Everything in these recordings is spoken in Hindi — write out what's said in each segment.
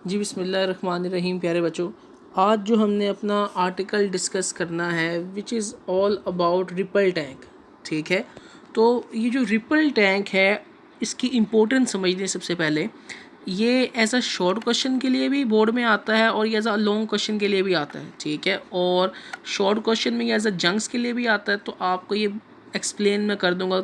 जी बिस्मिल्लाहिर्रहमानिर्रहीम। प्यारे बच्चों, आज जो हमने अपना आर्टिकल डिस्कस करना है which is all about ripple tank. ठीक है, तो ये जो रिपल टैंक है इसकी इम्पोर्टेंस समझने सबसे पहले ये एज अ शॉर्ट क्वेश्चन के लिए भी बोर्ड में आता है और ये एज अ लॉन्ग क्वेश्चन के लिए भी आता है। ठीक है, और शॉर्ट क्वेश्चन में ये एज अ जंक्स के लिए भी आता है। तो आपको ये एक्सप्लेन मैं कर दूंगा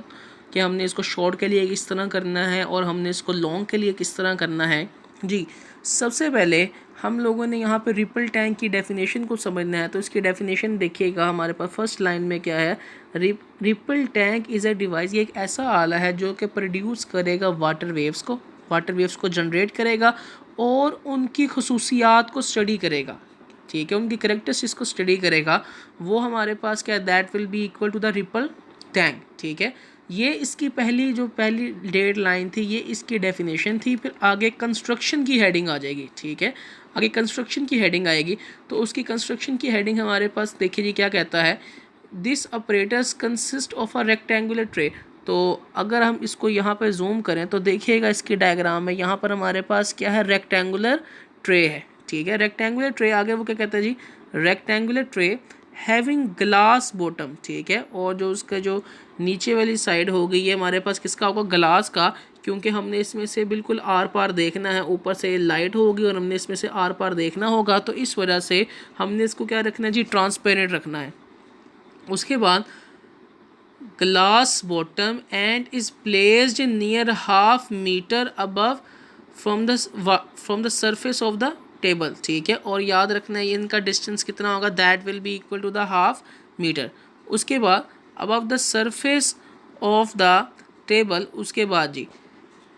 कि हमने इसको शॉर्ट के लिए किस तरह करना है और हमने इसको लॉन्ग के लिए किस तरह करना है। जी, सबसे पहले हम लोगों ने यहाँ पे रिपल टैंक की डेफिनेशन को समझना है। तो इसकी डेफिनेशन देखिएगा, हमारे पास फर्स्ट लाइन में क्या है। Ripple tank is a device, ये एक ऐसा आला है जो कि प्रोड्यूस करेगा वाटर वेव्स को जनरेट करेगा और उनकी खसूसियात को स्टडी करेगा। ठीक है, उनकी करेक्टरिस्टिक्स को स्टडी करेगा। वो हमारे पास क्या है, that will be equal to the ripple tank. ठीक है, ये इसकी पहली डेड लाइन थी, ये इसकी डेफिनेशन थी। फिर आगे कंस्ट्रक्शन की हेडिंग आ जाएगी। ठीक है, आगे कंस्ट्रक्शन की हेडिंग आएगी। तो उसकी कंस्ट्रक्शन की हेडिंग हमारे पास देखिए जी क्या कहता है। This operators consist of a rectangular tray. तो अगर हम इसको यहाँ पर जूम करें तो देखिएगा इसकी डायग्राम में यहाँ पर हमारे पास क्या है, रेक्टेंगुलर ट्रे है। ठीक है, रेक्टेंगुलर ट्रे, आगे वो क्या कहता है जी, rectangular tray having glass bottom. ठीक है, और जो उसका जो नीचे वाली साइड होगी ये हमारे पास किसका होगा, ग्लास का, क्योंकि हमने इसमें से बिल्कुल आर पार देखना है। ऊपर से लाइट होगी और हमने इसमें से आर पार देखना होगा, तो इस वजह से हमने इसको क्या रखना है जी, ट्रांसपेरेंट रखना है। उसके बाद glass bottom end is placed near half metre above from the surface of the table. ठीक है, और याद रखना है इनका डिस्टेंस कितना होगा, that will be equal to the half metre. उसके बाद above the surface of the table, उसके बाद जी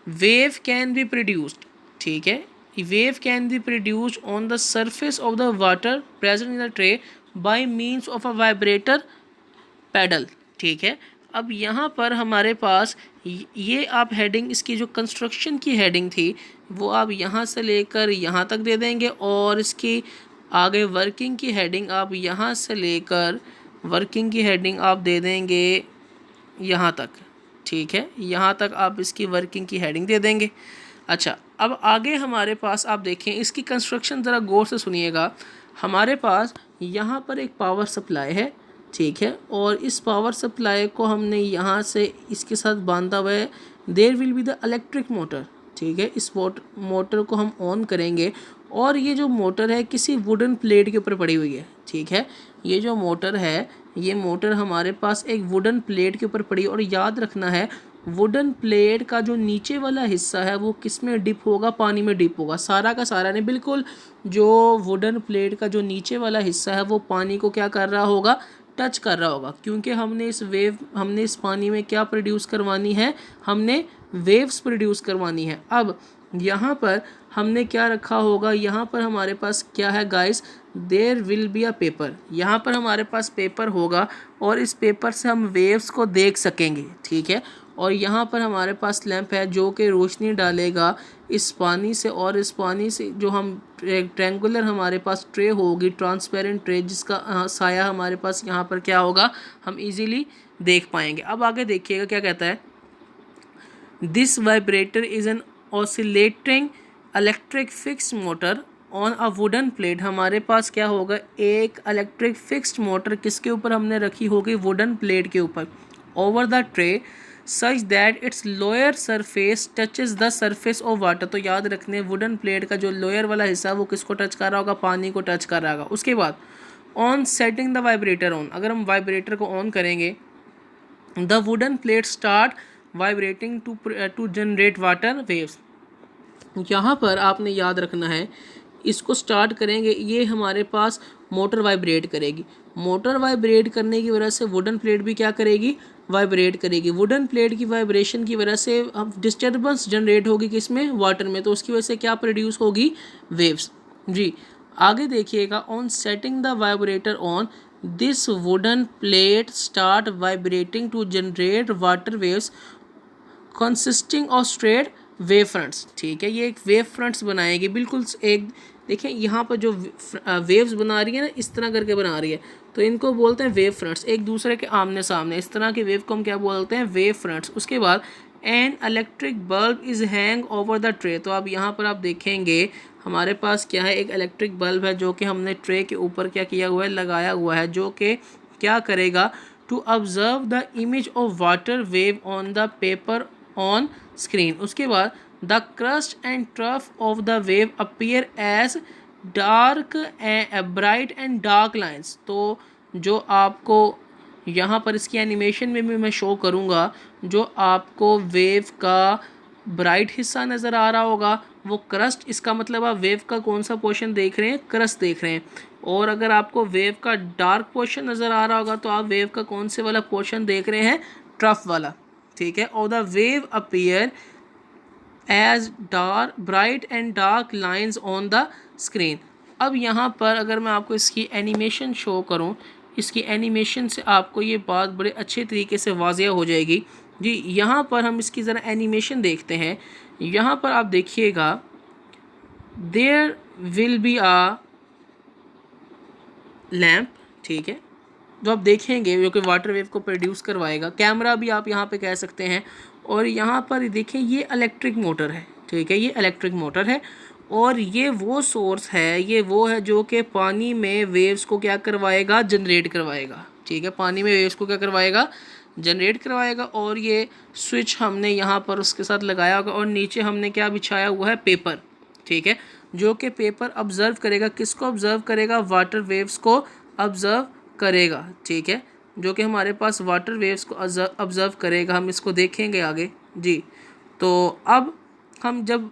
वेव कैन बी प्रोड्यूस्ड। ठीक है, wave can be produced on the surface of the water present in the tray by means of a vibrator paddle. ठीक है, अब यहाँ पर हमारे पास ये आप हेडिंग, इसकी जो कंस्ट्रक्शन की हेडिंग थी वो आप यहाँ से लेकर यहाँ तक दे देंगे, और इसकी आगे वर्किंग की हेडिंग आप यहाँ से लेकर वर्किंग की हेडिंग आप दे देंगे यहाँ तक। ठीक है, यहाँ तक आप इसकी वर्किंग की हेडिंग दे देंगे। अच्छा, अब आगे हमारे पास आप देखें इसकी कंस्ट्रक्शन ज़रा गौर से सुनिएगा। हमारे पास यहाँ पर एक पावर सप्लाई है। ठीक है, और इस पावर सप्लाई को हमने यहाँ से इसके साथ बांधा हुआ है। There will be the electric motor. ठीक है, इस मोटर को हम ऑन करेंगे और ये जो मोटर है किसी वुडन प्लेट के ऊपर पड़ी हुई है। ठीक है, ये जो मोटर है ये मोटर हमारे पास एक वुडन प्लेट के ऊपर पड़ी, और याद रखना है वुडन प्लेट का जो नीचे वाला हिस्सा है वो किस में डिप होगा, पानी में डिप होगा। सारा का सारा नहीं, बिल्कुल जो वुडन प्लेट का जो नीचे वाला हिस्सा है वो पानी को क्या कर रहा होगा, टच कर रहा होगा, क्योंकि हमने इस पानी में क्या प्रोड्यूस करवानी है, हमने वेव्स प्रोड्यूस करवानी है। अब यहाँ पर हमने क्या रखा होगा, यहाँ पर हमारे पास क्या है guys, there will be a paper. यहाँ पर हमारे पास पेपर होगा और इस पेपर से हम वेव्स को देख सकेंगे। ठीक है, और यहाँ पर हमारे पास लैंप है जो कि रोशनी डालेगा इस पानी से, और इस पानी से जो हम रेक्टेंगुलर हमारे पास ट्रे होगी, ट्रांसपेरेंट ट्रे, जिसका साया हमारे पास यहाँ पर क्या होगा, हम इजीली देख पाएंगे। अब आगे देखिएगा क्या कहता है। This vibrator is an oscillating electric fixed motor on a wooden plate. हमारे पास क्या होगा, एक इलेक्ट्रिक फिक्स्ड मोटर किसके ऊपर हमने रखी होगी, वुडन प्लेट के ऊपर, over the tray such that it's lower surface touches the surface of water. तो याद रखने वुडन प्लेट का जो लोअर वाला हिस्सा है वो किसको टच कर रहा होगा, पानी को टच कर रहा होगा। उसके बाद on setting the vibrator on, अगर हम वाइब्रेटर को ऑन करेंगे, the wooden plate start vibrating to generate water waves. यहाँ पर आपने याद रखना है, इसको स्टार्ट करेंगे, ये हमारे पास मोटर वाइब्रेट करेगी। मोटर वाइब्रेट करने की वजह से वुडन प्लेट भी क्या करेगी, वाइब्रेट करेगी। वुडन प्लेट की वाइब्रेशन की वजह से अब डिस्टर्बेंस जनरेट होगी किसमें, वाटर में, तो उसकी वजह से क्या प्रोड्यूस होगी, वेव्स। जी, आगे देखिएगा, on setting the vibrator on this wooden plate start vibrating to generate water waves consisting of straight wave fronts. ठीक है, ये एक वेव फ्रंट्स बनाएगी, बिल्कुल एक देखें यहाँ पर जो वेव्स बना रही है ना, इस तरह करके बना रही है, तो इनको बोलते हैं वेव फ्रंट्स, एक दूसरे के आमने सामने। इस तरह के वेव को हम क्या बोलते हैं, वेव फ्रंट्स। उसके बाद an electric bulb is hang over the tray. तो अब यहाँ पर आप देखेंगे हमारे पास क्या है, एक इलेक्ट्रिक बल्ब है जो कि हमने ट्रे के ऊपर क्या किया हुआ है, लगाया हुआ है, जो कि क्या करेगा, to observe the image of water wave on the paper on screen. उसके बाद the crest and trough of the wave appear as dark bright and dark lines. तो जो आपको यहाँ पर इसकी एनिमेशन में भी मैं शो करूँगा, जो आपको वेव का ब्राइट हिस्सा नज़र आ रहा होगा वो क्रस्ट, इसका मतलब आप वेव का कौन सा पोर्शन देख रहे हैं, क्रस्ट देख रहे हैं। और अगर आपको वेव का डार्क पोर्शन नज़र आ रहा होगा तो आप वेव का कौन से वाला पोर्शन देख रहे हैं, ट्रफ वाला, ठीक है। और the wave appear as dark bright and dark lines on the screen. अब यहाँ पर अगर मैं आपको इसकी एनिमेशन शो करूँ, इसकी एनिमेशन से आपको ये बात बड़े अच्छे तरीके से वाज़िया हो जाएगी जी। यहाँ पर हम इसकी ज़रा एनिमेशन देखते हैं। यहाँ पर आप देखिएगा, there will be a lamp, ठीक है, जो आप देखेंगे जो कि वाटर वेव को प्रोड्यूस करवाएगा। कैमरा भी आप यहाँ पे कह सकते हैं। और यहाँ पर देखें ये इलेक्ट्रिक मोटर है, ठीक है, ये इलेक्ट्रिक मोटर है। और ये वो सोर्स है, ये वो है जो कि पानी में वेव्स को क्या करवाएगा, जनरेट करवाएगा, ठीक है, पानी में वेव्स को क्या करवाएगा, जनरेट करवाएगा। और ये स्विच हमने यहाँ पर उसके साथ लगाया होगा और नीचे हमने क्या बिछाया हुआ है, पेपर, ठीक है, जो कि पेपर ऑब्ज़र्व करेगा, किसको ऑब्ज़र्व करेगा, वाटर वेव्स को ऑब्ज़र्व करेगा, ठीक है, जो कि हमारे पास वाटर वेव्स को ऑब्ज़र्व करेगा। हम इसको देखेंगे आगे जी। तो अब हम जब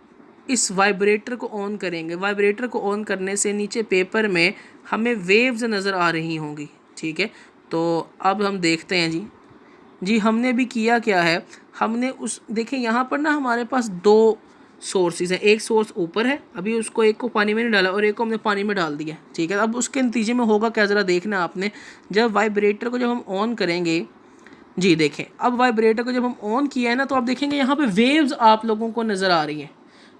इस वाइब्रेटर को ऑन करेंगे, वाइब्रेटर को ऑन करने से नीचे पेपर में हमें वेव्स नज़र आ रही होंगी, ठीक है। तो अब हम देखते हैं जी हमने भी किया क्या है, हमने उस देखें यहाँ पर ना हमारे पास दो सोर्सेज हैं। एक सोर्स ऊपर है, अभी उसको एक को पानी में नहीं डाला और एक को हमने पानी में डाल दिया, ठीक है। अब उसके नतीजे में होगा क्या, ज़रा देखना आपने, जब वाइब्रेटर को जब हम ऑन करेंगे जी, देखें अब वाइब्रेटर को जब हम ऑन किया है ना, तो आप देखेंगे यहाँ पे वेव्स आप लोगों को नज़र आ रही हैं,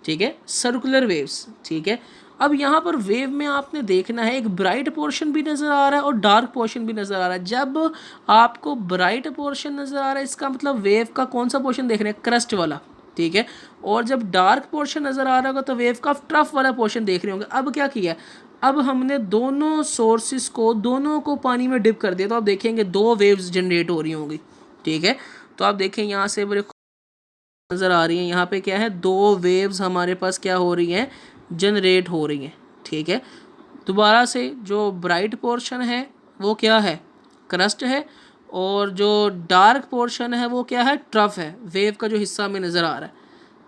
ठीक है, सर्कुलर वेव्स, ठीक है। अब यहाँ पर वेव में आपने देखना है, एक ब्राइट पोर्शन भी नज़र आ रहा है और डार्क पोर्शन भी नज़र आ रहा है। जब आपको ब्राइट पोर्शन नज़र आ रहा है, इसका मतलब वेव का कौन सा पोर्शन देख रहे हैं, क्रस्ट वाला, ठीक है। और जब डार्क पोर्शन नज़र आ रहा होगा तो वेव का ट्रफ वाला पोर्शन देख रहे होंगे। अब क्या किया, अब हमने दोनों सोर्सेज को, दोनों को पानी में डिप कर दिया, तो आप देखेंगे दो वेव्स जनरेट हो रही होंगी, ठीक है। तो आप देखें यहाँ से बड़े नज़र आ रही हैं, यहाँ पे क्या है, दो वेव्स हमारे पास क्या हो रही हैं, जनरेट हो रही हैं, ठीक है। दोबारा से जो ब्राइट पोर्शन है वो क्या है, क्रस्ट है, और जो डार्क पोर्शन है वो क्या है, ट्रफ है, वेव का जो हिस्सा में नज़र आ रहा है,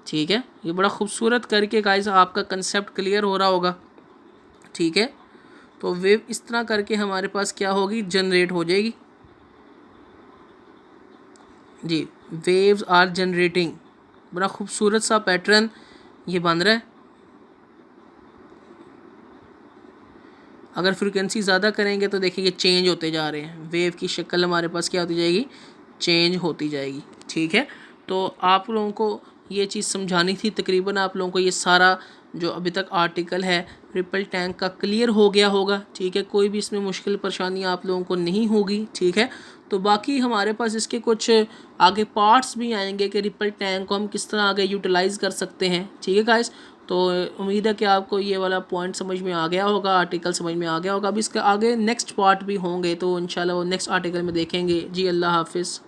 ठीक है। ये बड़ा खूबसूरत करके गाइस आपका कंसेप्ट क्लियर हो रहा होगा, ठीक है। तो वेव इस तरह करके हमारे पास क्या होगी, जनरेट हो जाएगी जी। वेव्स आर जनरेटिंग, बड़ा खूबसूरत सा पैटर्न ये बन रहा है। अगर फ्रीक्वेंसी ज़्यादा करेंगे तो देखिए ये चेंज होते जा रहे हैं, वेव की शक्ल हमारे पास क्या होती जाएगी, चेंज होती जाएगी, ठीक है। तो आप लोगों को ये चीज़ समझानी थी, तकरीबन आप लोगों को ये सारा जो अभी तक आर्टिकल है रिपल टैंक का क्लियर हो गया होगा, ठीक है। कोई भी इसमें मुश्किल परेशानी आप लोगों को नहीं होगी, ठीक है। तो बाकी हमारे पास इसके कुछ आगे पार्ट्स भी आएंगे कि रिपल टैंक को हम किस तरह आगे यूटिलाइज़ कर सकते हैं, ठीक है गाइस। तो उम्मीद है कि आपको ये वाला पॉइंट समझ में आ गया होगा, आर्टिकल समझ में आ गया होगा। अब इसके आगे नेक्स्ट पार्ट भी होंगे, तो इंशाल्लाह वो नेक्स्ट आर्टिकल में देखेंगे जी। अल्लाह हाफिज़।